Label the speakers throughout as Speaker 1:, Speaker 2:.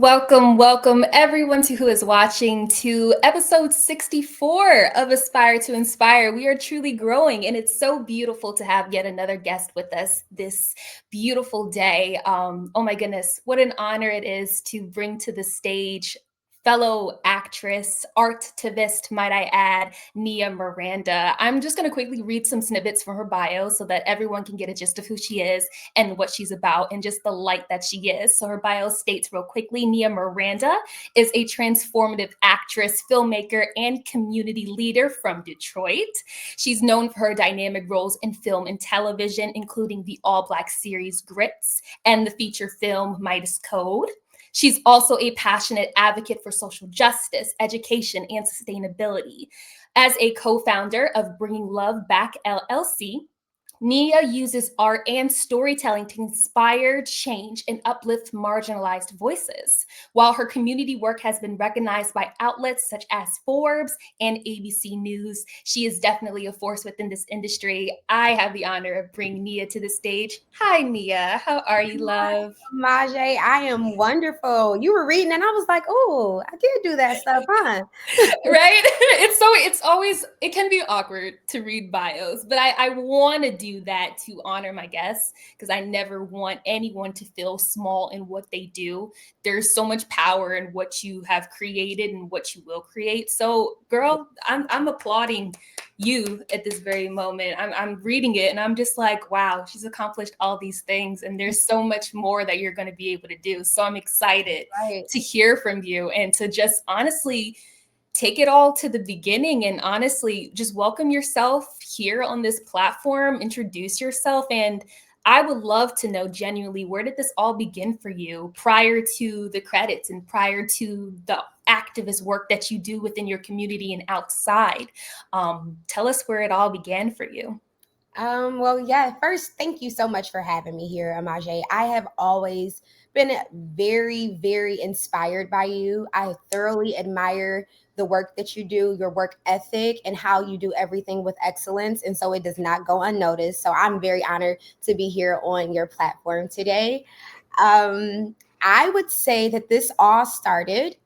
Speaker 1: Welcome everyone to who is watching to episode 64 of Aspire to Inspire. We are truly growing, and it's so beautiful to have yet another guest with us this beautiful day. Oh my goodness, what an honor it is to bring to the stage fellow actress, artivist, might I add, Nia Miranda. I'm just going to quickly read some snippets from her bio so that everyone can get a gist of who she is and what she's about and just the light that she is. So her bio states real quickly, Nia Miranda is a transformative actress, filmmaker, and community leader from Detroit. She's known for her dynamic roles in film and television, including the all-Black series G.R.I.T.S and the feature film Midas Code. She's also a passionate advocate for social justice, education, and sustainability. As a co-founder of Bringing Love Back LLC, Nia uses art and storytelling to inspire change and uplift marginalized voices. While her community work has been recognized by outlets such as Forbes and ABC News, she is definitely a force within this industry. I have the honor of bringing Nia to the stage. Hi, Nia. How are you, love?
Speaker 2: Majay, I am wonderful. You were reading and I was like, oh, I did do that stuff, huh?
Speaker 1: Right? It can be awkward to read bios, but I want to do that to honor my guests because I never want anyone to feel small in what they do. There's so much power in what you have created and what you will create. So, girl, I'm applauding you at this very moment. I'm reading it and I'm just like, wow, she's accomplished all these things, and there's so much more that you're going to be able to do. So I'm excited
Speaker 2: Right.
Speaker 1: to hear from you and to just honestly take it all to the beginning and honestly just welcome yourself here on this platform, introduce yourself. And I would love to know genuinely, where did this all begin for you prior to the credits and prior to the activist work that you do within your community and outside? Tell us where it all began for you.
Speaker 2: Well, yeah, first, thank you so much for having me here, Amaje. I have always been very, very inspired by you. I thoroughly admire the work that you do, your work ethic, and how you do everything with excellence. And so it does not go unnoticed. So I'm very honored to be here on your platform today. I would say that this all started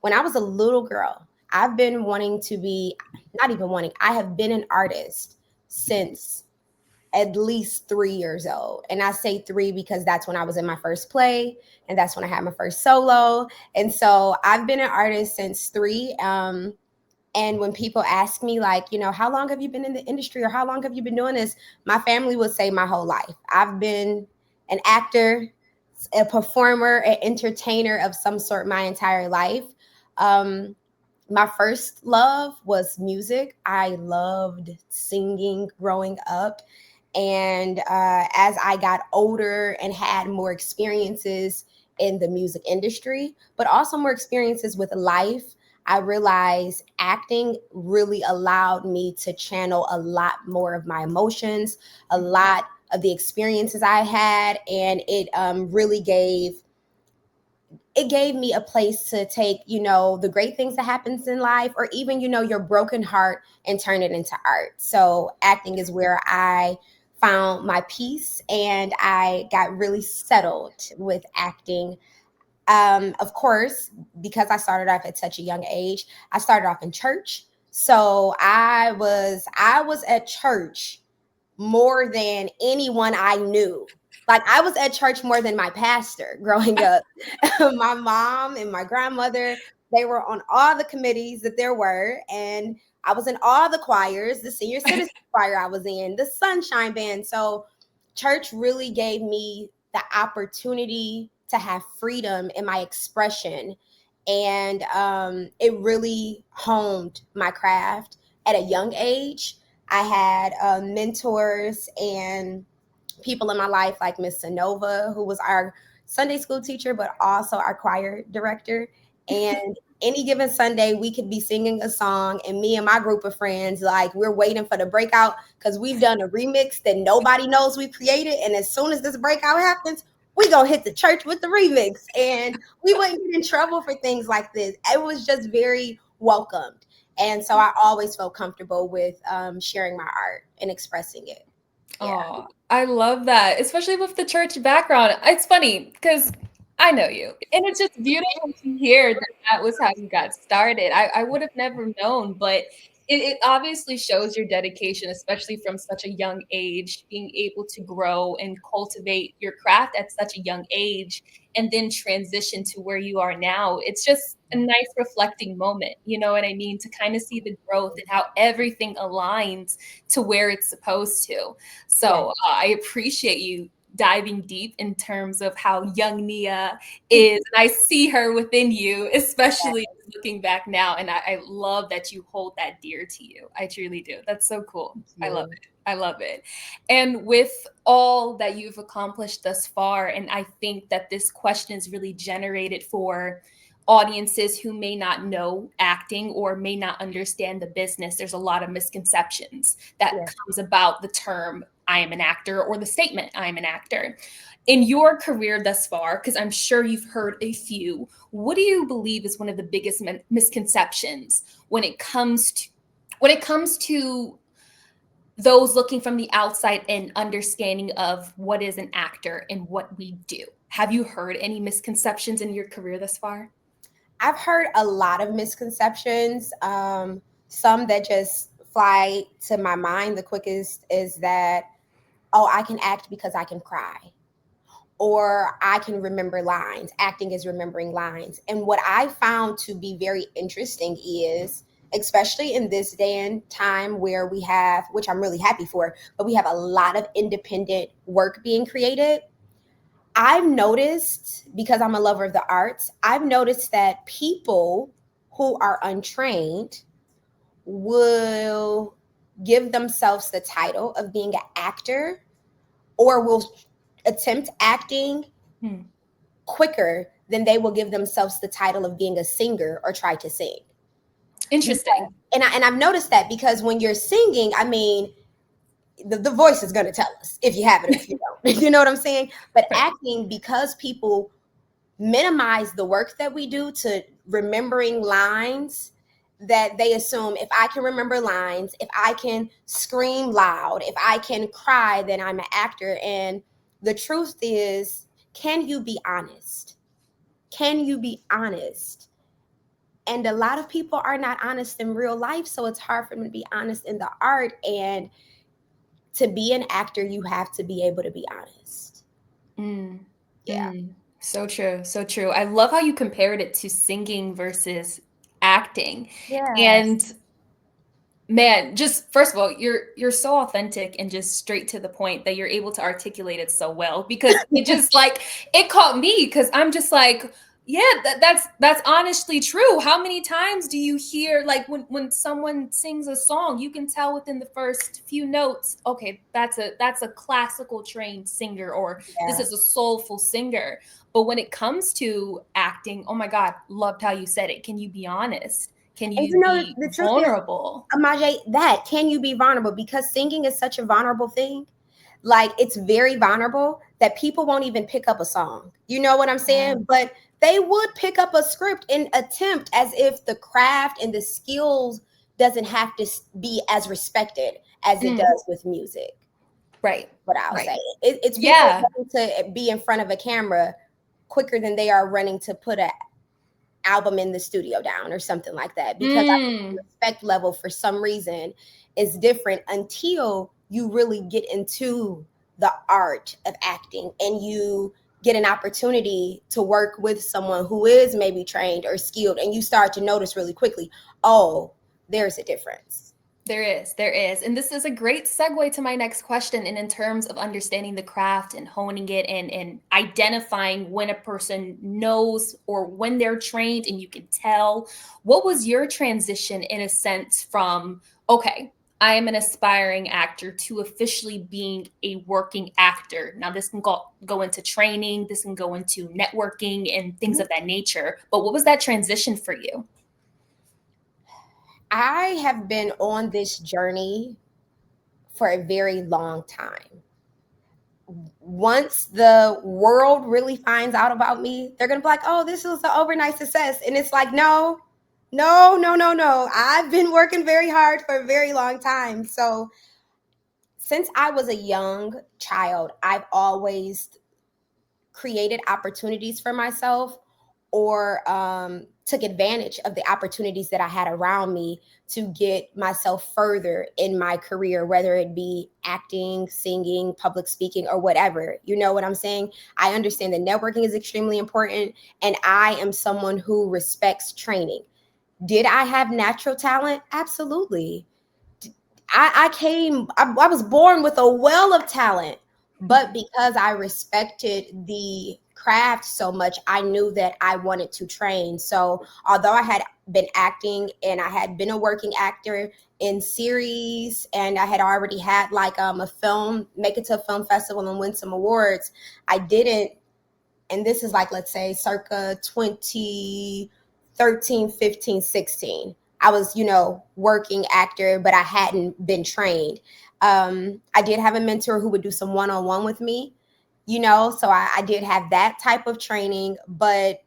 Speaker 2: when I was a little girl. I've been wanting to be, not even wanting, I have been an artist since at least 3 years old. And I say three because that's when I was in my first play and that's when I had my first solo. And so I've been an artist since three. And when people ask me, like, how long have you been in the industry or how long have you been doing this? My family would say my whole life. I've been an actor, a performer, an entertainer of some sort my entire life. Um, my first love was music. I loved singing growing up. And as I got older and had more experiences in the music industry, but also more experiences with life, I realized acting really allowed me to channel a lot more of my emotions, a lot of the experiences I had, and really gave me a place to take, the great things that happens in life, or even, your broken heart, and turn it into art. So acting is where I found my peace and I got really settled with acting. Of course, because I started off at such a young age, I started off in church. So I was at church more than anyone I knew. Like, I was at church more than my pastor growing up. My mom and my grandmother, they were on all the committees that there were. And I was in all the choirs, the senior citizen choir I was in, the sunshine band. So church really gave me the opportunity to have freedom in my expression. And it really honed my craft at a young age. I had mentors and people in my life like Miss Sonova, who was our Sunday school teacher, but also our choir director. And any given Sunday, we could be singing a song, and me and my group of friends, like, we're waiting for the breakout because we've done a remix that nobody knows we created. And as soon as this breakout happens, we gonna hit the church with the remix. And we wouldn't get in trouble for things like this. It was just very welcomed. And so I always felt comfortable with sharing my art and expressing it. Yeah.
Speaker 1: Oh, I love that, especially with the church background. It's funny because I know you. And it's just beautiful to hear that that was how you got started. I would have never known, but it obviously shows your dedication, especially from such a young age, being able to grow and cultivate your craft at such a young age and then transition to where you are now. It's just a nice reflecting moment, you know what I mean? To kind of see the growth and how everything aligns to where it's supposed to.
Speaker 2: Yeah.
Speaker 1: So I appreciate you diving deep in terms of how young Nia is. And I see her within you, especially looking back now. And I love that you hold that dear to you. I truly do. That's so cool. I love it. I love it. And with all that you've accomplished thus far, and I think that this question is really generated for audiences who may not know acting or may not understand the business. There's a lot of misconceptions that
Speaker 2: Yeah.
Speaker 1: comes about the term I am an actor or the statement I am an actor. In your career thus far, because I'm sure you've heard a few, what do you believe is one of the biggest misconceptions when it comes to those looking from the outside and understanding of what is an actor and what we do? Have you heard any misconceptions in your career thus far?
Speaker 2: I've heard a lot of misconceptions. Some that just fly to my mind the quickest is that, oh, I can act because I can cry, or I can remember lines. Acting is remembering lines. And what I found to be very interesting is, especially in this day and time where we have, which I'm really happy for, but we have a lot of independent work being created. I've noticed, because I'm a lover of the arts, I've noticed that people who are untrained will give themselves the title of being an actor, or will attempt acting quicker than they will give themselves the title of being a singer or try to sing.
Speaker 1: Interesting.
Speaker 2: And I've noticed that, because when you're singing, I mean, the voice is going to tell us if you have it or if you don't. You know what I'm saying? But
Speaker 1: Right.
Speaker 2: acting, because people minimize the work that we do to remembering lines, that they assume if I can remember lines, if I can scream loud, if I can cry, then I'm an actor. And the truth is, can you be honest? Can you be honest? And a lot of people are not honest in real life, so it's hard for them to be honest in the art. And to be an actor, you have to be able to be honest.
Speaker 1: Mm,
Speaker 2: Yeah.
Speaker 1: mm. So true, so true. I love how you compared it to singing versus acting.
Speaker 2: Yes.
Speaker 1: And man, just first of all, you're so authentic and just straight to the point that you're able to articulate it so well because it just like it caught me because I'm just like, yeah, that's honestly true. How many times do you hear like when someone sings a song, you can tell within the first few notes, okay, that's a classical trained singer or this
Speaker 2: Yeah.
Speaker 1: is a soulful singer. But when it comes to acting, oh my God, loved how you said it. Can you be honest? Can
Speaker 2: And
Speaker 1: you
Speaker 2: you know,
Speaker 1: be
Speaker 2: the truth is,
Speaker 1: vulnerable?
Speaker 2: Amaje, that can you be vulnerable? Because singing is such a vulnerable thing. Like, it's very vulnerable that people won't even pick up a song. You know what I'm
Speaker 1: Yeah.
Speaker 2: saying? But they would pick up a script and attempt, as if the craft and the skills doesn't have to be as respected as it
Speaker 1: Mm,
Speaker 2: does with music.
Speaker 1: right.
Speaker 2: What I'll
Speaker 1: Right.
Speaker 2: say, it's people
Speaker 1: Yeah.
Speaker 2: wanting to be in front of a camera quicker than they are running to put a album in the studio down or something like that, because I think the
Speaker 1: Mm,
Speaker 2: respect level for some reason is different until you really get into the art of acting and you get an opportunity to work with someone who is maybe trained or skilled, and you start to notice really quickly, oh, there's a difference.
Speaker 1: there is. There is. And this is a great segue to my next question. And in terms of understanding the craft and honing it and identifying when a person knows or when they're trained and you can tell, what was your transition in a sense from, okay, I am an aspiring actor to officially being a working actor? Now, this can go into training, this can go into networking and things of that nature. But what was that transition for you?
Speaker 2: I have been on this journey for a very long time. Once the world really finds out about me, they're gonna be like, oh, this was an overnight success. And it's like, no, no, no, no, no. I've been working very hard for a very long time. So since I was a young child, I've always created opportunities for myself or took advantage of the opportunities that I had around me to get myself further in my career, whether it be acting, singing, public speaking, or whatever. You know what I'm saying? I understand that networking is extremely important, and I am someone who respects training. Did I have natural talent? Absolutely. I was born with a well of talent, but because I respected the craft so much, I knew that I wanted to train. So although I had been acting and I had been a working actor in series and I had already had like a film, make it to a film festival and win some awards, I didn't. And this is like, let's say circa 2013, 15, 16. I was, working actor, but I hadn't been trained. I did have a mentor who would do some one-on-one with me, so I did have that type of training. But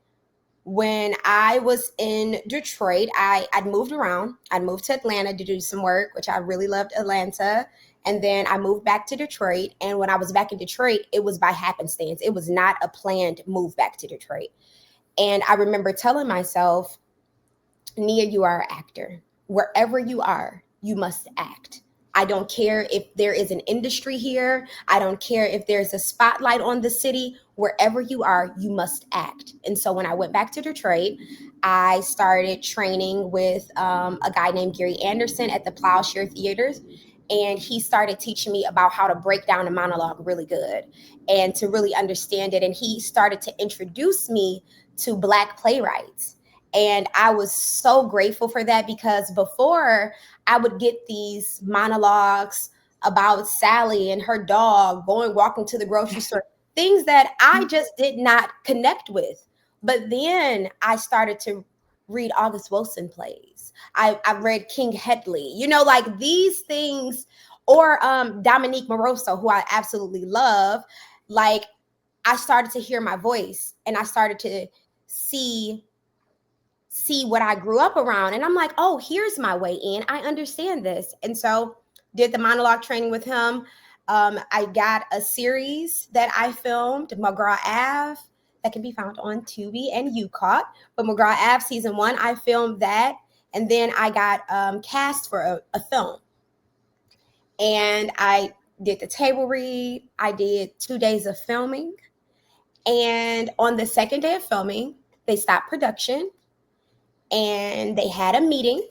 Speaker 2: when I was in Detroit, I'd moved around. I'd moved to Atlanta to do some work, which I really loved Atlanta. And then I moved back to Detroit. And when I was back in Detroit, it was by happenstance. It was not a planned move back to Detroit. And I remember telling myself, Nia, you are an actor. Wherever you are, you must act. I don't care if there is an industry here. I don't care if there's a spotlight on the city. Wherever you are, you must act. And so when I went back to Detroit, I started training with a guy named Gary Anderson at the Plowshare Theaters. And he started teaching me about how to break down a monologue really good and to really understand it. And he started to introduce me to Black playwrights. And I was so grateful for that, because before I would get these monologues about Sally and her dog walking to the grocery store, things that I just did not connect with. But then I started to read August Wilson plays. I've read King Hedley, like these things, or Dominique Moroso, who I absolutely love. Like, I started to hear my voice and I started to see what I grew up around. And I'm like, oh, here's my way in. I understand this. And so did the monologue training with him. I got a series that I filmed, McGraw Ave, that can be found on Tubi and UCOT. But McGraw Ave season 1, I filmed that. And then I got cast for a film. And I did the table read. I did 2 days of filming. And on the second day of filming, they stopped production. And they had a meeting,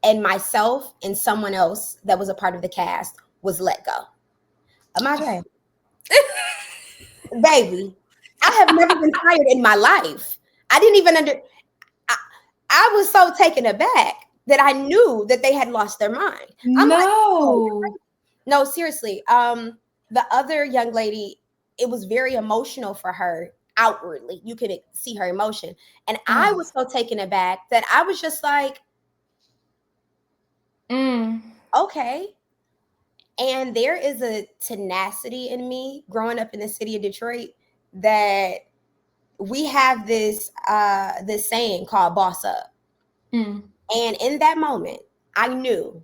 Speaker 2: and myself and someone else that was a part of the cast was let go. Oh my God. Baby, I have never been fired in my life. I didn't even I was so taken aback that I knew that they had lost their mind. I'm like, oh, no, seriously. The other young lady, it was very emotional for her. Outwardly, you could see her emotion. And I was so taken aback that I was just like, okay. And there is a tenacity in me growing up in the city of Detroit that we have this saying called boss up. And in that moment, I knew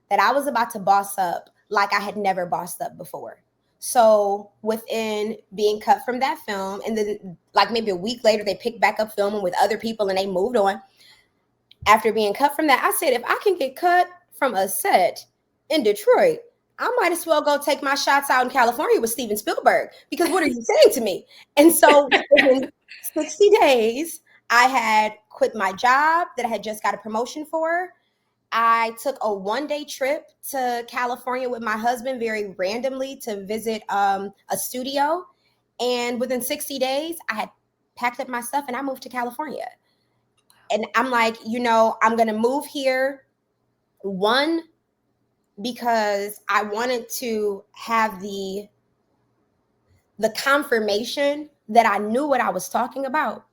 Speaker 2: that I was about to boss up like I had never bossed up before. So within being cut from that film, and then like maybe a week later, they picked back up filming with other people and they moved on. After being cut from that, I said, if I can get cut from a set in Detroit, I might as well go take my shots out in California with Steven Spielberg, because what are you saying to me? And so within 60 days, I had quit my job that I had just got a promotion for. I took a 1-day trip to California with my husband very randomly to visit a studio. And within 60 days, I had packed up my stuff and I moved to California. And I'm like, I'm going to move here. One, because I wanted to have the confirmation that I knew what I was talking about.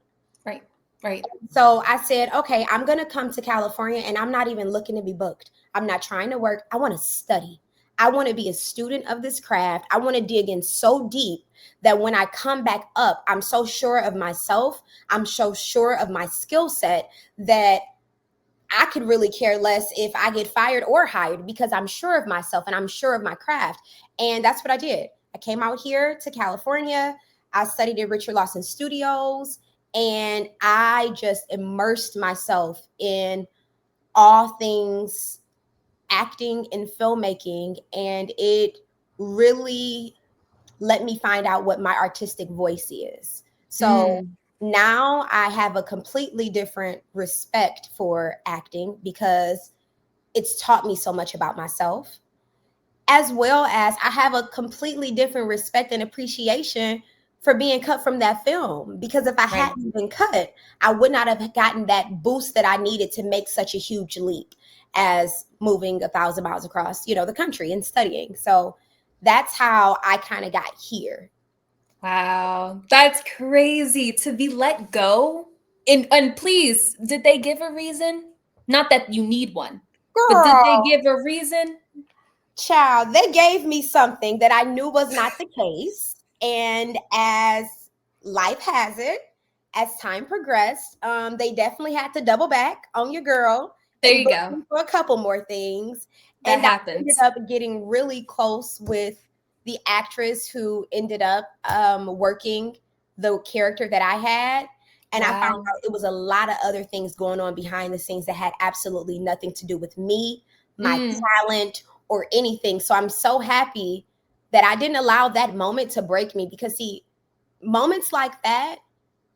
Speaker 1: Right.
Speaker 2: So I said, okay, I'm going to come to California and I'm not even looking to be booked. I'm not trying to work. I want to study. I want to be a student of this craft. I want to dig in so deep that when I come back up, I'm so sure of myself. I'm so sure of my skill set that I could really care less if I get fired or hired, because I'm sure of myself and I'm sure of my craft. And that's what I did. I came out here to California. I studied at Richard Lawson Studios, and I just immersed myself in all things acting and filmmaking, and it really let me find out what my artistic voice is. So
Speaker 1: Mm,
Speaker 2: now I have a completely different respect for acting because it's taught me so much about myself, as well as I have a completely different respect and appreciation for being cut from that film. Because if I
Speaker 1: right.
Speaker 2: hadn't been cut, I would not have gotten that boost that I needed to make such a huge leap as moving 1,000 miles across, the country and studying. So that's how I kind of got here.
Speaker 1: Wow, that's crazy to be let go. And please, did they give a reason? Not that you need one, but did they
Speaker 2: Girl,
Speaker 1: give a reason?
Speaker 2: child, they gave me something that I knew was not the case. And as life has it, as time progressed, they definitely had to double back on your girl
Speaker 1: There
Speaker 2: and
Speaker 1: you
Speaker 2: book
Speaker 1: go.
Speaker 2: me for a couple more things.
Speaker 1: That
Speaker 2: And I ended
Speaker 1: happens.
Speaker 2: up getting really close with the actress who ended up working the character that I had. And I found
Speaker 1: Wow.
Speaker 2: out it was a lot of other things going on behind the scenes that had absolutely nothing to do with me, my
Speaker 1: Mm,
Speaker 2: talent, or anything. So I'm so happy that I didn't allow that moment to break me, because see, moments like that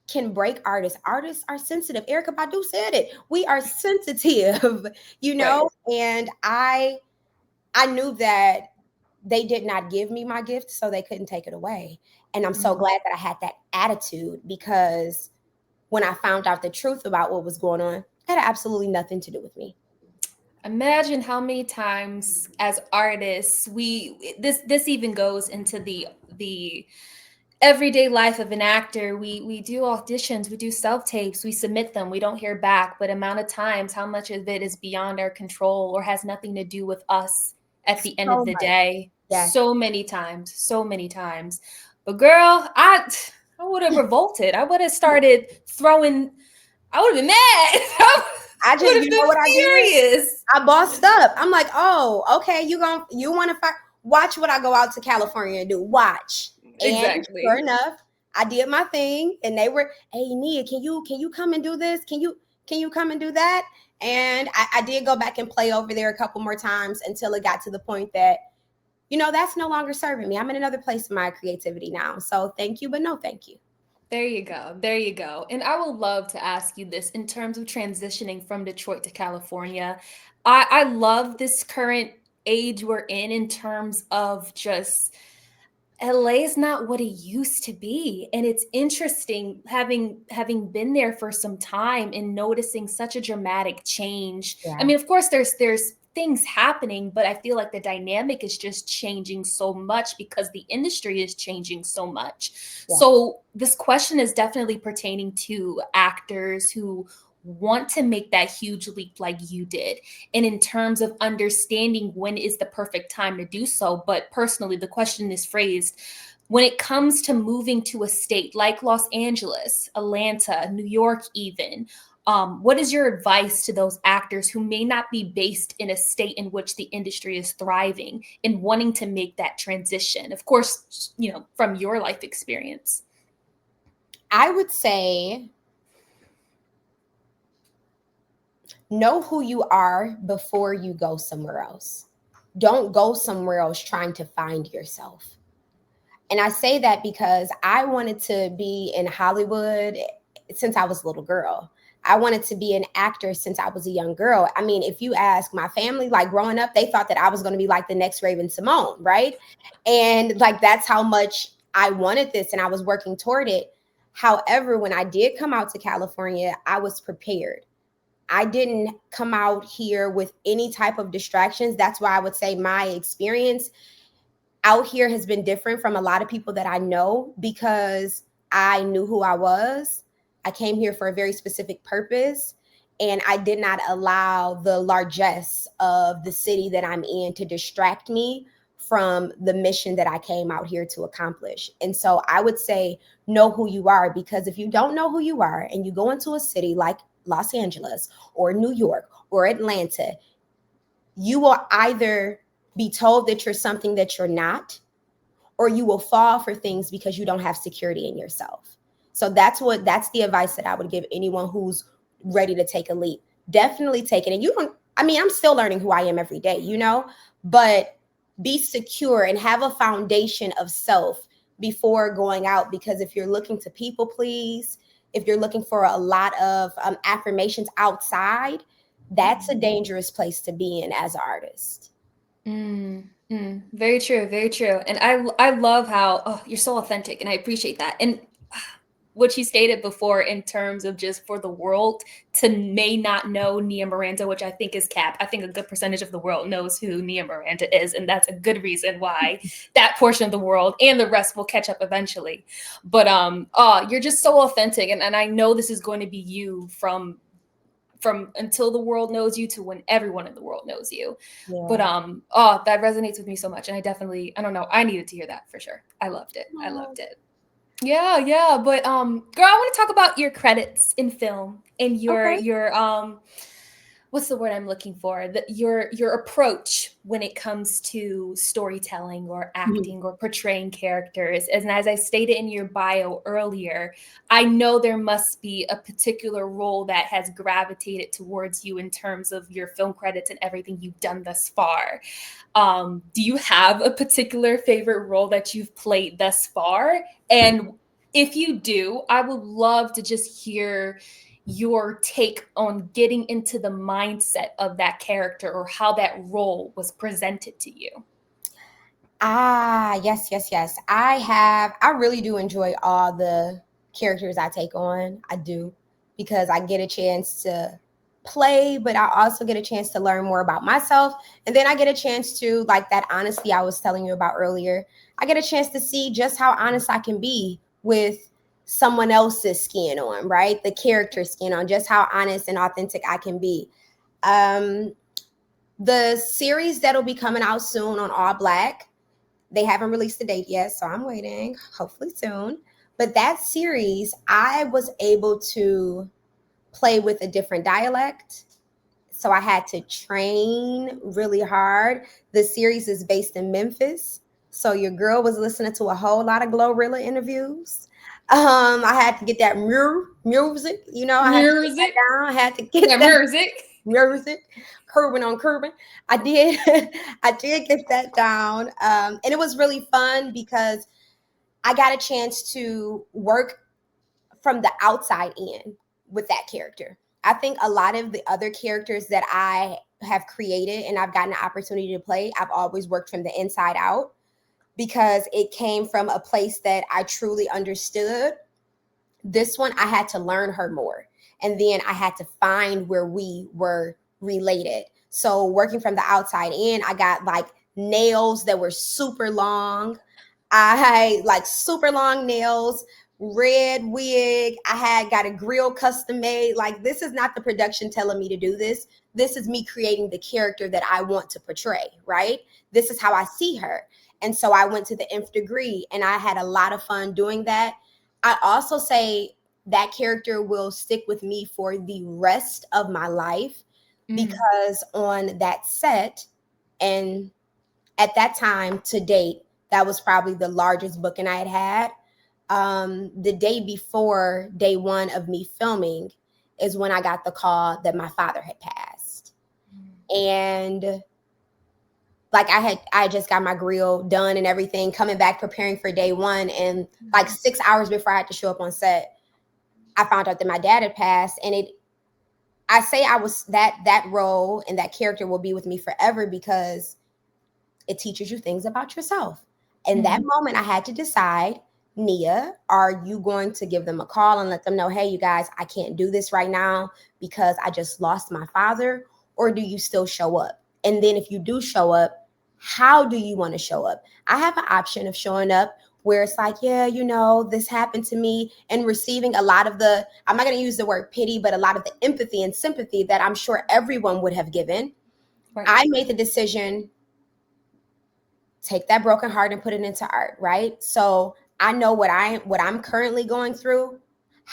Speaker 2: can break artists. Artists are sensitive. Erica Badu said it. We are sensitive,
Speaker 1: right.
Speaker 2: and I knew that they did not give me my gift, so they couldn't take it away. And I'm so
Speaker 1: Mm.
Speaker 2: glad that I had that attitude, because when I found out the truth about what was going on, it had absolutely nothing to do with me.
Speaker 1: Imagine how many times as artists this even goes into the everyday life of an actor. We do auditions, we do self tapes, we submit them, we don't hear back, but amount of times how much of it is beyond our control or has nothing to do with us at the end of
Speaker 2: So
Speaker 1: the
Speaker 2: much.
Speaker 1: day.
Speaker 2: Yes.
Speaker 1: So many times, so many times. But girl, I would have revolted. I would have started throwing. I would have been mad. I
Speaker 2: I
Speaker 1: would
Speaker 2: just,
Speaker 1: have
Speaker 2: you know
Speaker 1: been
Speaker 2: what I did?
Speaker 1: furious.
Speaker 2: I bossed up. I'm like, oh, okay, you want to fight? Watch what I go out to California and do. Watch. And sure
Speaker 1: Exactly.
Speaker 2: enough, I did my thing, and they were, hey Nia, can you come and do this? Can you come and do that? And I did go back and play over there a couple more times until it got to the point that, that's no longer serving me. I'm in another place in my creativity now. So thank you, but no thank you.
Speaker 1: There you go. There you go. And I would love to ask you this in terms of transitioning from Detroit to California. I love this current age we're in terms of just LA is not what it used to be. And it's interesting having been there for some time and noticing such a dramatic change. I
Speaker 2: Yeah.
Speaker 1: mean, of course there's things happening, but I feel like the dynamic is just changing so much because the industry is changing so much.
Speaker 2: Yeah.
Speaker 1: So this question is definitely pertaining to actors who want to make that huge leap like you did, and in terms of understanding when is the perfect time to do so. But personally, the question is phrased: when it comes to moving to a state like Los Angeles, Atlanta, New York, even, what is your advice to those actors who may not be based in a state in which the industry is thriving and wanting to make that transition? Of course, from your life experience.
Speaker 2: I would say know who you are before you go somewhere else. Don't go somewhere else trying to find yourself. And I say that because I wanted to be in Hollywood since I was a little girl. I wanted to be an actor since I was a young girl. I mean, if you ask my family, like growing up, they thought that I was going to be like the next Raven Simone, right? And like that's how much I wanted this and I was working toward it. However, when I did come out to California, I was prepared. I didn't come out here with any type of distractions. That's why I would say my experience out here has been different from a lot of people that I know, because I knew who I was. I came here for a very specific purpose, and I did not allow the largesse of the city that I'm in to distract me from the mission that I came out here to accomplish. And so I would say know who you are, because if you don't know who you are and you go into a city like Los Angeles or New York or Atlanta, you will either be told that you're something that you're not, or you will fall for things because you don't have security in yourself. So that's the advice that I would give anyone who's ready to take a leap. Definitely take it. And you don't, I mean, I'm still learning who I am every day, you know, but be secure and have a foundation of self before going out. Because if you're looking to people please, if you're looking for a lot of affirmations outside, that's a dangerous place to be in as an artist.
Speaker 1: Very true, very true. And I love how you're so authentic, and I appreciate that. And what you stated before in terms of just for the world to may not know Nia Miranda, which I think is cap. I think a good percentage of the world knows who Nia Miranda is, and that's a good reason why that portion of the world and the rest will catch up eventually. But you're just so authentic, and I know this is going to be you from until the world knows you to when everyone in the world knows you.
Speaker 2: Yeah.
Speaker 1: But that resonates with me so much, and I don't know, I needed to hear that for sure. I loved it. I loved it. Yeah. But girl, I want to talk about your credits in film and your
Speaker 2: Okay.
Speaker 1: what's the word I'm looking for? Your approach when it comes to storytelling or acting or portraying characters. And as I stated in your bio earlier, I know there must be a particular role that has gravitated towards you in terms of your film credits and everything you've done thus far. Do you have a particular favorite role that you've played thus far? And if you do, I would love to just hear your take on getting into the mindset of that character or how that role was presented to you.
Speaker 2: Yes. I really do enjoy all the characters I take on. I do, because I get a chance to play, but I also get a chance to learn more about myself. And then I get a chance to, like that honesty I was telling you about earlier, I get a chance to see just how honest I can be with someone else's skin on, right? The character skin on, just how honest and authentic I can be. The series that'll be coming out soon on All Black, they haven't released the date yet, so I'm waiting, hopefully soon. But that series, I was able to play with a different dialect. So I had to train really hard. The series is based in Memphis. So your girl was listening to a whole lot of Glorilla interviews. I had to get that music, you know, I had to get that
Speaker 1: Music.
Speaker 2: down. I had to
Speaker 1: Yeah,
Speaker 2: get that
Speaker 1: music.
Speaker 2: music, curbing on curbing. I did, I did get that down, and it was really fun because I got a chance to work from the outside in with that character. I think a lot of the other characters that I have created and I've gotten the opportunity to play, I've always worked from the inside out because it came from a place that I truly understood. This one, I had to learn her more. And then I had to find where we were related. So working from the outside in, I got like nails that were super long. I like super long nails, red wig. I had got a grill custom made. Like, this is not the production telling me to do this. This is me creating the character that I want to portray, right? This is how I see her. And so I went to the nth degree and I had a lot of fun doing that. I also say that character will stick with me for the rest of my life because on that set and at that time to date, that was probably the largest booking I had had. The day before day one of me filming is when I got the call that my father had passed. And like I just got my grill done and everything, coming back preparing for day one, and like 6 hours before I had to show up on set, I found out that my dad had passed. And I say I was that role and that character will be with me forever because it teaches you things about yourself. In that moment, I had to decide, Nia, are you going to give them a call and let them know, hey, you guys, I can't do this right now because I just lost my father? Or do you still show up? And then if you do show up, how do you want to show up? I have an option of showing up where it's like, yeah, you know, this happened to me, and receiving a lot of the, I'm not going to use the word pity, but a lot of the empathy and sympathy that I'm sure everyone would have given. Right. I made the decision, take that broken heart and put it into art, right? So I know what I'm currently going through.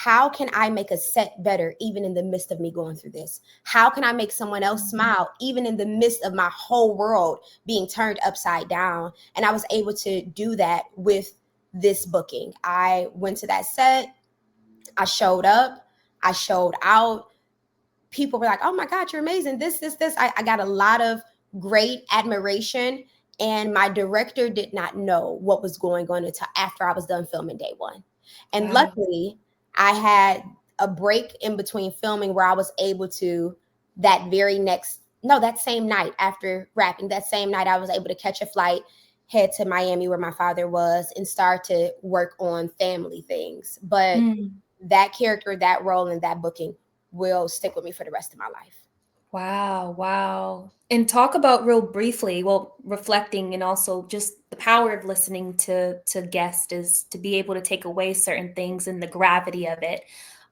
Speaker 2: how can I make a set better even in the midst of me going through this? How can I make someone else smile even in the midst of my whole world being turned upside down? And I was able to do that with this booking. I went to that set, I showed up, I showed out. People were like, oh my God, you're amazing. This. I got a lot of great admiration. And my director did not know what was going on until after I was done filming day one. And
Speaker 1: Wow.
Speaker 2: luckily, I had a break in between filming where I was able to, that same night after wrapping, that same night, I was able to catch a flight, head to Miami where my father was, and start to work on family things. But that character, that role, and that booking will stick with me for the rest of my life.
Speaker 1: Wow, wow. And talk about real briefly, well, reflecting and also just the power of listening to guests is to be able to take away certain things and the gravity of it.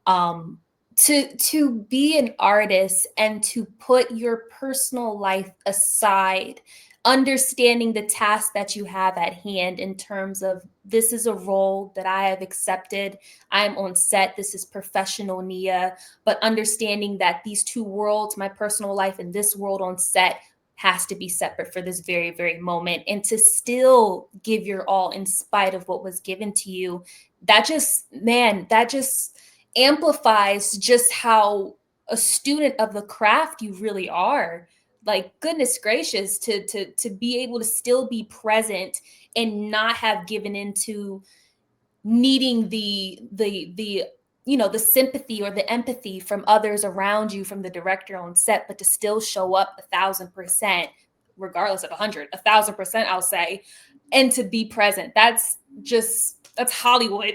Speaker 1: Um to be an artist and to put your personal life aside, understanding the task that you have at hand in terms of this is a role that I have accepted. I'm on set. This is professional Nia, but understanding that these two worlds, my personal life and this world on set, has to be separate for this very, very moment, and to still give your all in spite of what was given to you. That just, man, that just amplifies just how a student of the craft you really are. Like, goodness gracious, to be able to still be present and not have given into needing the the sympathy or the empathy from others around you, from the director on set, but to still show up 1,000%, regardless of 1,000%, I'll say, and to be present. That's Hollywood.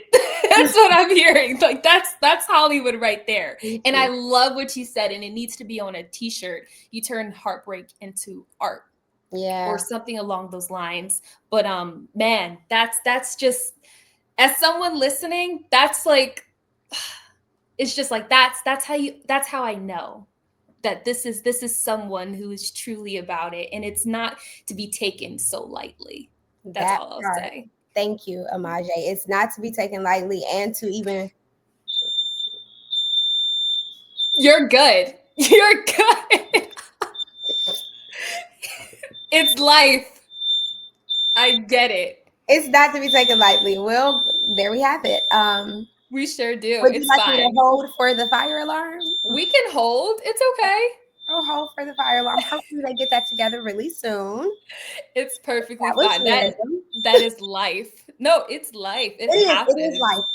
Speaker 1: That's what I'm hearing. Like, that's Hollywood right there. And I love what you said, and it needs to be on a t-shirt. You turn heartbreak into art.
Speaker 2: Yeah.
Speaker 1: Or something along those lines. But man, that's just, as someone listening, that's like, it's just like, that's how I know that this is someone who is truly about it, and it's not to be taken so lightly. That's
Speaker 2: That
Speaker 1: all I'll
Speaker 2: part.
Speaker 1: say.
Speaker 2: Thank you, Amaje. It's not to be taken lightly, and to even
Speaker 1: You're good. You're good. It's life. I get it.
Speaker 2: it's not to be taken lightly. Well, there we have it.
Speaker 1: We sure do.
Speaker 2: Would you
Speaker 1: It's
Speaker 2: like me to
Speaker 1: fine.
Speaker 2: hold for the fire alarm?
Speaker 1: We can hold. It's okay.
Speaker 2: I'll hold for the fire alarm. Hopefully they get that together really soon.
Speaker 1: It's perfectly
Speaker 2: That was
Speaker 1: fine.
Speaker 2: random.
Speaker 1: That is life. No, it's life. It
Speaker 2: It is
Speaker 1: happens.
Speaker 2: life.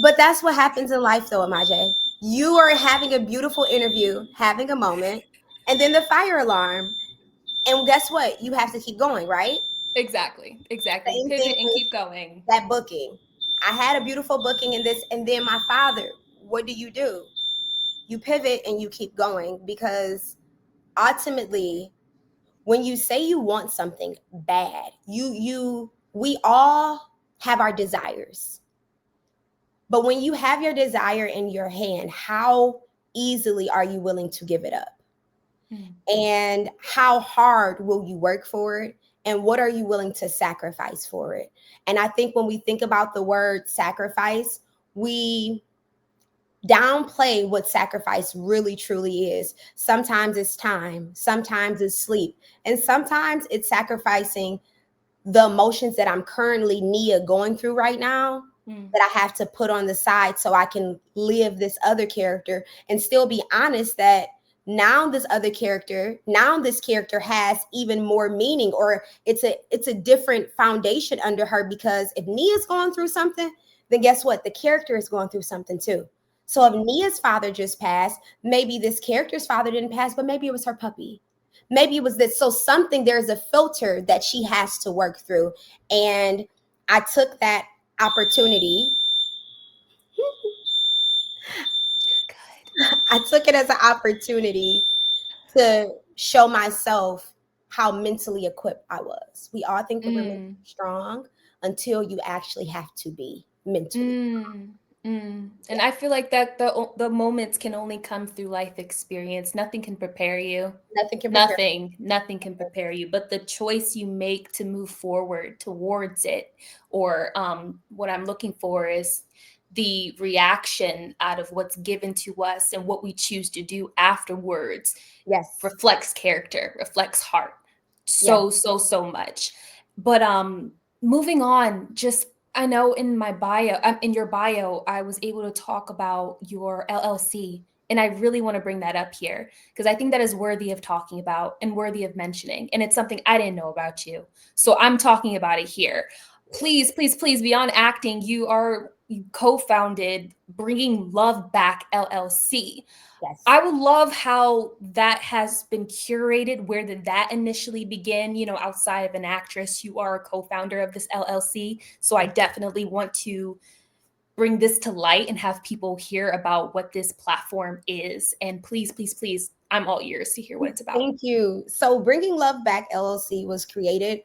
Speaker 2: But that's what happens in life though, Amaje. You are having a beautiful interview, having a moment, and then the fire alarm. And guess what? You have to keep going, right?
Speaker 1: Exactly.
Speaker 2: Same thing
Speaker 1: Pivot and
Speaker 2: with
Speaker 1: keep going.
Speaker 2: that booking. I had a beautiful booking in this, and then my father, what do? You pivot and you keep going, because ultimately, when you say you want something bad, we all have our desires. But when you have your desire in your hand, how easily are you willing to give it up? And how hard will you work for it? And what are you willing to sacrifice for it? And I think when we think about the word sacrifice, we downplay what sacrifice really truly is. Sometimes it's time, sometimes it's sleep, and sometimes it's sacrificing the emotions that I'm currently, Nia, going through right now, that I have to put on the side so I can live this other character and still be honest that this character has even more meaning, or it's a different foundation under her, because if Nia's going through something, then guess what? The character is going through something too. So if Nia's father just passed, maybe this character's father didn't pass, but maybe it was her puppy. Maybe it was this. So there's a filter that she has to work through. And I took that opportunity. I took it as an opportunity to show myself how mentally equipped I was. We all think that we're mentally strong until you actually have to be mentally.
Speaker 1: And I feel like that the moments can only come through life experience. Nothing can prepare you.
Speaker 2: Nothing can prepare.
Speaker 1: Nothing can prepare you. But the choice you make to move forward towards it, or what I'm looking for is the reaction out of what's given to us and what we choose to do afterwards
Speaker 2: Yes.
Speaker 1: reflects character, reflects heart
Speaker 2: Yeah.
Speaker 1: so much. But moving on, just I know in my bio, in your bio, I was able to talk about your LLC, and I really want to bring that up here because I think that is worthy of talking about and worthy of mentioning, and it's something I didn't know about you, so I'm talking about it here. Please, please, please, beyond acting, you co-founded Bringing Love Back LLC.
Speaker 2: Yes.
Speaker 1: I would love how that has been curated. Where did that initially begin? You know, outside of an actress, you are a co founder of this LLC. So I definitely want to bring this to light and have people hear about what this platform is. And please, please, please, I'm all ears to hear what it's about.
Speaker 2: Thank you. So, Bringing Love Back LLC was created,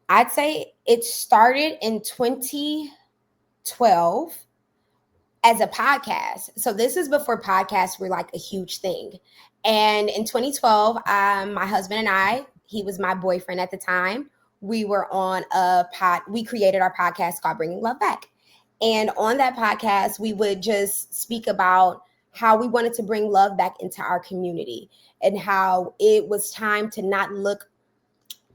Speaker 2: I'd say it started in 2012 as a podcast. So, this is before podcasts were like a huge thing. And in 2012, my husband and I, he was my boyfriend at the time, we were on we created our podcast called Bringing Love Back. And on that podcast, we would just speak about how we wanted to bring love back into our community and how it was time to not look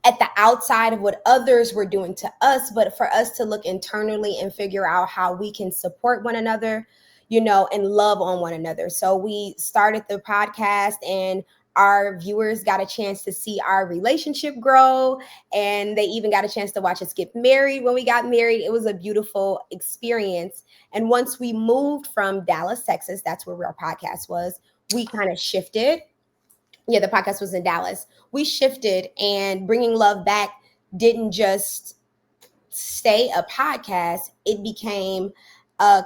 Speaker 2: at the outside of what others were doing to us, but for us to look internally and figure out how we can support one another, and love on one another. So we started the podcast, and our viewers got a chance to see our relationship grow, and they even got a chance to watch us get married. When we got married, it was a beautiful experience. And once we moved from Dallas, Texas, that's where our podcast was, we kind of shifted. Yeah, the podcast was in Dallas. We shifted, and Bringing Love Back didn't just stay a podcast, it became a,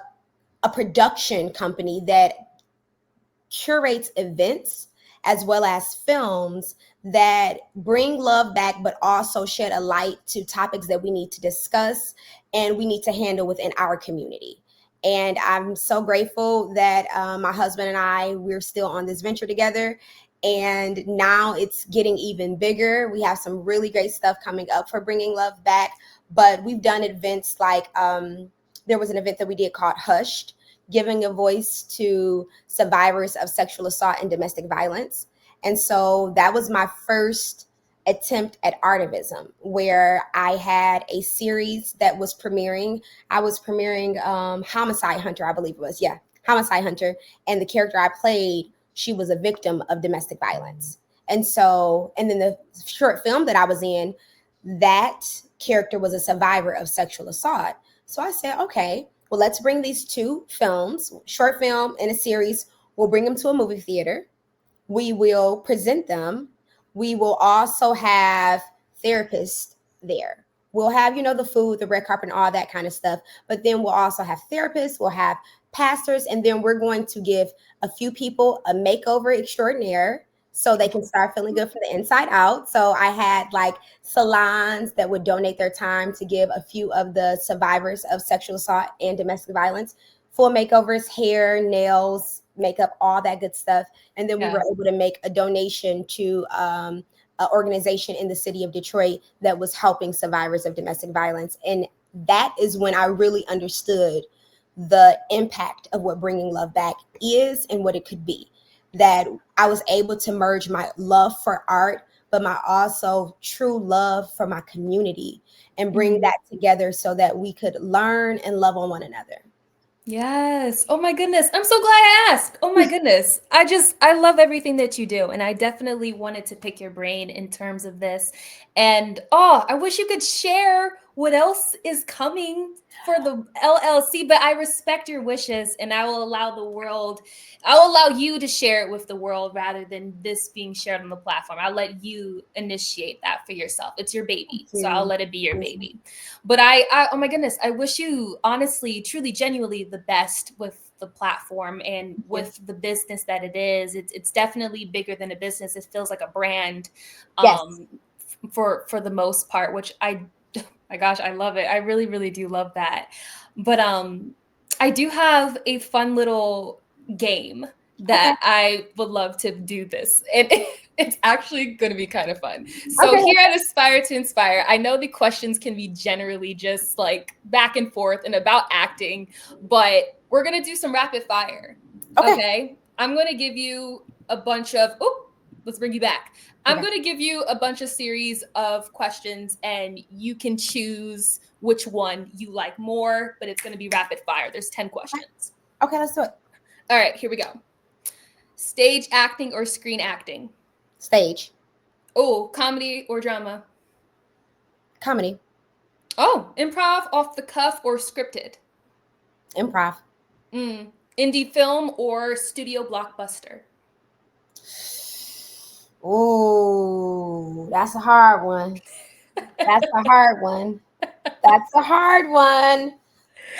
Speaker 2: a production company that curates events as well as films that bring love back, but also shed a light to topics that we need to discuss and we need to handle within our community. And I'm so grateful that my husband and we're still on this venture together. And now it's getting even bigger. We have some really great stuff coming up for Bringing Love Back. But we've done events like there was an event that we did called Hushed, giving a voice to survivors of sexual assault and domestic violence. And so that was my first attempt at artivism, where I had a series that was premiering. I was premiering Homicide Hunter, I believe it was. Yeah, Homicide Hunter. And the character I played, she was a victim of domestic violence. And so, and then the short film that I was in, that character was a survivor of sexual assault. So I said, okay, well, let's bring these two films, short film and a series, we'll bring them to a movie theater. We will present them. We will also have therapists there. We'll have, the food, the red carpet, and all that kind of stuff. But then we'll also have therapists, we'll have pastors, and then we're going to give a few people a makeover extraordinaire so they can start feeling good from the inside out. So I had like salons that would donate their time to give a few of the survivors of sexual assault and domestic violence full makeovers, hair, nails, makeup, all that good stuff. And then we were able to make a donation to an organization in the city of Detroit that was helping survivors of domestic violence. And that is when I really understood the impact of what Bringing Love Back is and what it could be. That I was able to merge my love for art, but my also true love for my community and bring that together so that we could learn and love on one another.
Speaker 1: Yes. Oh my goodness. I'm so glad I asked. Oh my goodness. I love everything that you do. And I definitely wanted to pick your brain in terms of this. And I wish you could share what else is coming for the LLC, but I respect your wishes and I'll allow you to share it with the world rather than this being shared on the platform. I'll let you initiate that for yourself. It's your baby. So I'll let it be your baby. But oh my goodness, I wish you honestly, truly, genuinely the best with the platform and with the business that it is. It's definitely bigger than a business. It feels like a brand,
Speaker 2: Yes.
Speaker 1: For the most part, which my gosh, I love it. I really, really do love that. But I do have a fun little game that I would love to do this. And it's actually going to be kind of fun. So
Speaker 2: Okay.
Speaker 1: here at Aspire to Inspire, I know the questions can be generally just like back and forth and about acting, but we're going to do some rapid fire. Okay. I'm going to give you a bunch of, let's bring you back. I'm going to give you a bunch of series of questions and you can choose which one you like more, but it's going to be rapid fire. There's 10 questions.
Speaker 2: Okay, let's do it.
Speaker 1: All right, here we go. Stage acting or screen acting?
Speaker 2: Stage.
Speaker 1: Oh, comedy or drama?
Speaker 2: Comedy.
Speaker 1: Oh, improv, off the cuff, or scripted?
Speaker 2: Improv.
Speaker 1: Indie film or studio blockbuster?
Speaker 2: Ooh, that's a hard one. That's a hard one. That's a hard one.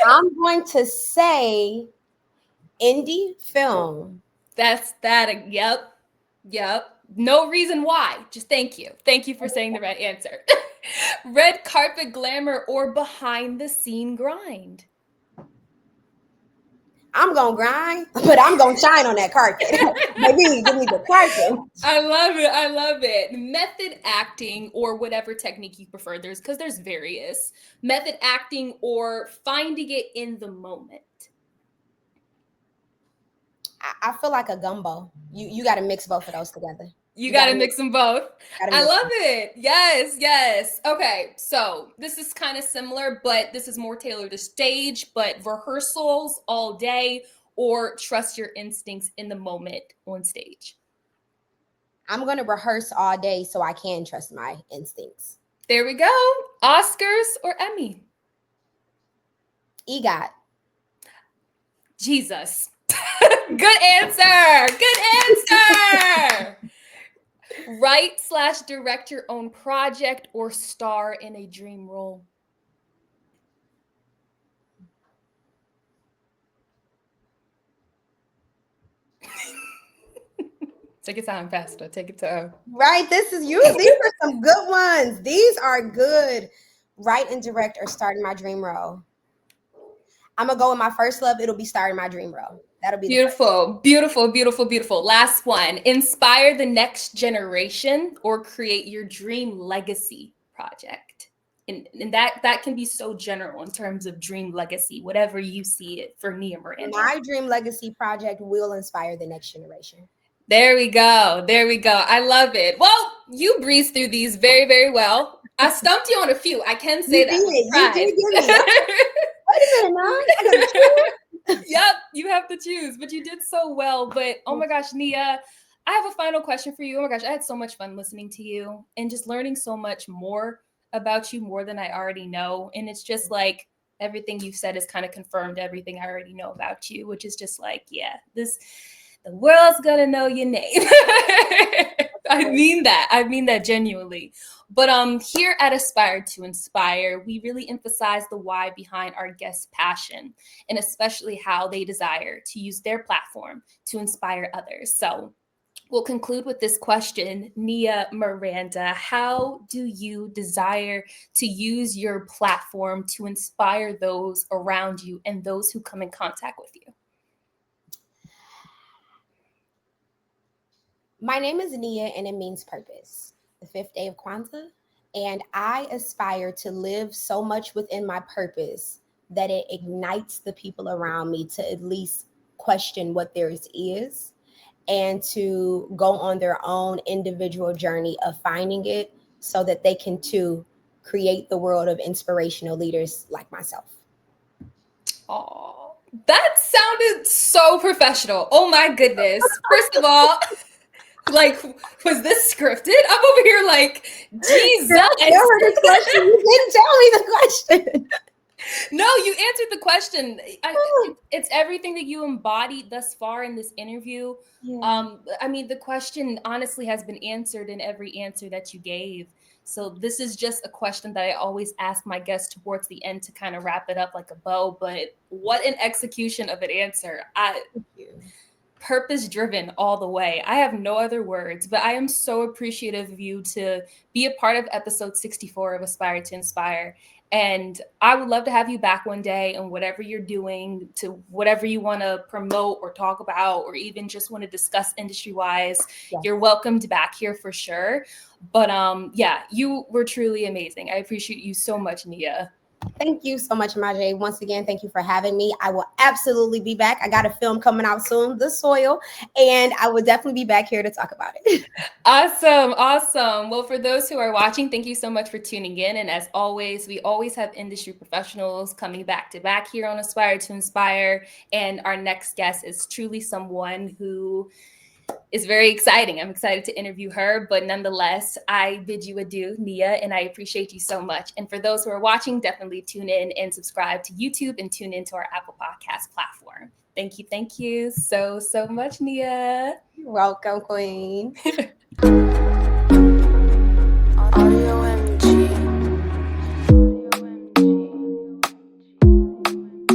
Speaker 2: I'm going to say indie film.
Speaker 1: That's that. Yep. No reason why. Just thank you. Thank you for saying the right answer. Red carpet glamour or behind the scene grind?
Speaker 2: I'm gonna grind, but I'm gonna shine on that carpet. Maybe give me the carpet.
Speaker 1: I love it. I love it. Method acting or whatever technique you prefer. There's various. Method acting or finding it in the moment.
Speaker 2: I feel like a gumbo. You got to mix both of those together.
Speaker 1: You got to mix them both. I love it. Yes. Okay, so this is kind of similar, but this is more tailored to stage, but rehearsals all day or trust your instincts in the moment on stage.
Speaker 2: I'm going to rehearse all day so I can trust my instincts.
Speaker 1: There we go. Oscars or Emmy?
Speaker 2: EGOT.
Speaker 1: Jesus. Good answer. Write/direct your own project or star in a dream role? Take your time, Pastor. Take it to
Speaker 2: Right. These are some good ones. These are good. Write and direct or start in my dream role. I'm gonna go with my first love. It'll be starting my dream role. That'll be
Speaker 1: beautiful. Last one. Inspire the next generation or create your dream legacy project. And that can be so general in terms of dream legacy, whatever you see it for Nia Miranda.
Speaker 2: My dream legacy project will inspire the next generation.
Speaker 1: There we go. I love it. Well, you breezed through these very, very well. I stumped you on a few. I can say that.
Speaker 2: You did give me. Wait a minute, I gotta choose.
Speaker 1: Yep, you have to choose, but you did so well. But oh my gosh, Nia, I have a final question for you. Oh my gosh, I had so much fun listening to you and just learning so much more about you, more than I already know. And it's just like everything you've said has kind of confirmed everything I already know about you, which is just like, yeah, the world's gonna know your name. I mean that genuinely. But here at Aspire to Inspire, we really emphasize the why behind our guests' passion, and especially how they desire to use their platform to inspire others. So we'll conclude with this question. Nia Miranda, how do you desire to use your platform to inspire those around you and those who come in contact with you?
Speaker 2: My name is Nia, and it means purpose. The 5th day of Kwanzaa. And I aspire to live so much within my purpose that it ignites the people around me to at least question what theirs is and to go on their own individual journey of finding it so that they can too create the world of inspirational leaders like myself.
Speaker 1: Oh, that sounded so professional. Oh my goodness. First of all, like, was this scripted? I'm over here like, Jesus.
Speaker 2: The question. You didn't tell me the question.
Speaker 1: No, you answered the question. It's everything that you embodied thus far in this interview. Yeah. I mean, the question honestly has been answered in every answer that you gave. So this is just a question that I always ask my guests towards the end to kind of wrap it up like a bow. But what an execution of an answer. Thank you. Purpose-driven all the way. I have no other words, but I am so appreciative of you to be a part of episode 64 of Aspire to Inspire. And I would love to have you back one day, and whatever you're doing, to whatever you want to promote or talk about, or even just want to discuss industry wise,
Speaker 2: Yes.
Speaker 1: you're welcomed back here for sure. But yeah, you were truly amazing. I appreciate you so much, Nia.
Speaker 2: Thank you so much, Majay. Once again, thank you for having me. I will absolutely be back. I got a film coming out soon, The Soil, and I will definitely be back here to talk about it.
Speaker 1: Awesome. Awesome. Well, for those who are watching, thank you so much for tuning in. And as always, we always have industry professionals coming back to back here on Aspire to Inspire. And our next guest is truly someone who is very exciting. I'm excited to interview her, but nonetheless, I bid you adieu, Nia, and I appreciate you so much. And for those who are watching, definitely tune in and subscribe to YouTube and tune into our Apple Podcast platform. Thank you so much, Nia.
Speaker 2: You're welcome, Queen.